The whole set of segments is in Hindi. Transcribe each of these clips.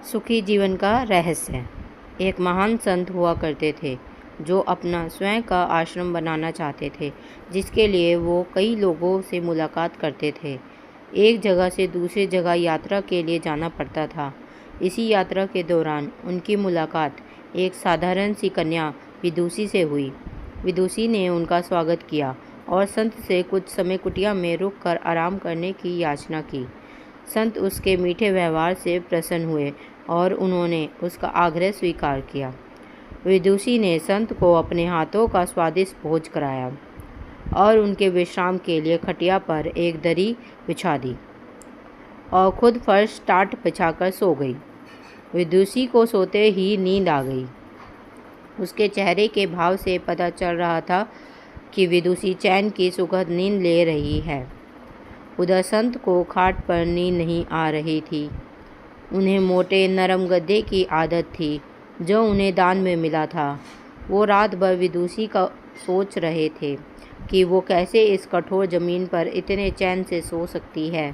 सुखी जीवन का रहस्य। एक महान संत हुआ करते थे जो अपना स्वयं का आश्रम बनाना चाहते थे, जिसके लिए वो कई लोगों से मुलाकात करते थे। एक जगह से दूसरी जगह यात्रा के लिए जाना पड़ता था। इसी यात्रा के दौरान उनकी मुलाकात एक साधारण सी कन्या विदुषी से हुई। विदुषी ने उनका स्वागत किया और संत से कुछ समय कुटिया में रुककर आराम करने की याचना की। संत उसके मीठे व्यवहार से प्रसन्न हुए और उन्होंने उसका आग्रह स्वीकार किया। विदुषी ने संत को अपने हाथों का स्वादिष्ट भोज कराया और उनके विश्राम के लिए खटिया पर एक दरी बिछा दी और खुद फर्श टाट बिछाकर सो गई। विदुषी को सोते ही नींद आ गई। उसके चेहरे के भाव से पता चल रहा था कि विदुषी चैन की सुखद नींद ले रही है। उधर संत को खाट पर नींद नहीं आ रही थी। उन्हें मोटे नरम गद्दे की आदत थी जो उन्हें दान में मिला था। वो रात भर विदुषी का सोच रहे थे कि वो कैसे इस कठोर ज़मीन पर इतने चैन से सो सकती है।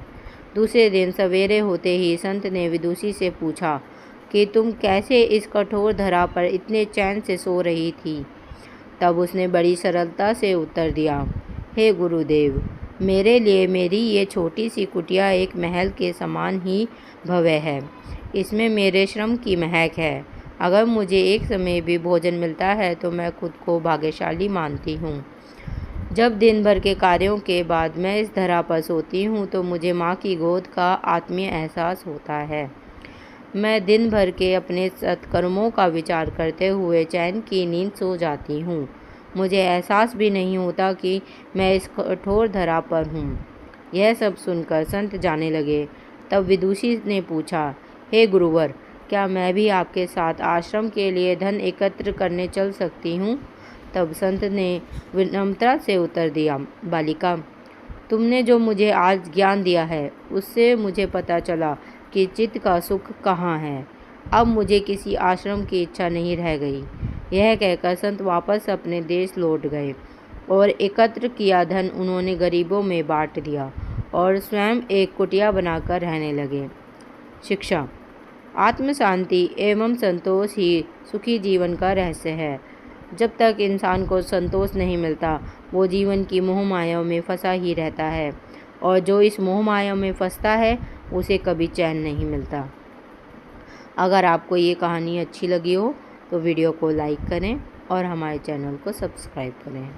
दूसरे दिन सवेरे होते ही संत ने विदुषी से पूछा कि तुम कैसे इस कठोर धरा पर इतने चैन से सो रही थी। तब उसने बड़ी सरलता से उत्तर दिया, हे गुरुदेव, मेरे लिए मेरी ये छोटी सी कुटिया एक महल के समान ही भव्य है। इसमें मेरे श्रम की महक है। अगर मुझे एक समय भी भोजन मिलता है तो मैं खुद को भाग्यशाली मानती हूँ। जब दिन भर के कार्यों के बाद मैं इस धरा पर सोती हूँ तो मुझे माँ की गोद का आत्मीय एहसास होता है। मैं दिन भर के अपने सत्कर्मों का विचार करते हुए चैन की नींद सो जाती हूँ। मुझे एहसास भी नहीं होता कि मैं इस कठोर धरा पर हूँ। यह सब सुनकर संत जाने लगे। तब विदुषी ने पूछा, हे गुरुवर, क्या मैं भी आपके साथ आश्रम के लिए धन एकत्र करने चल सकती हूँ? तब संत ने विनम्रता से उत्तर दिया, बालिका, तुमने जो मुझे आज ज्ञान दिया है उससे मुझे पता चला कि चित्त का सुख कहाँ है। अब मुझे किसी आश्रम की इच्छा नहीं रह गई। यह कहकर संत वापस अपने देश लौट गए और एकत्र किया धन उन्होंने गरीबों में बांट दिया और स्वयं एक कुटिया बनाकर रहने लगे। शिक्षा। आत्म शांति एवं संतोष ही सुखी जीवन का रहस्य है। जब तक इंसान को संतोष नहीं मिलता वो जीवन की मोह माया में फंसा ही रहता है और जो इस मोह माया में फंसता है उसे कभी चैन नहीं मिलता। अगर आपको ये कहानी अच्छी लगी हो तो वीडियो को लाइक करें और हमारे चैनल को सब्सक्राइब करें।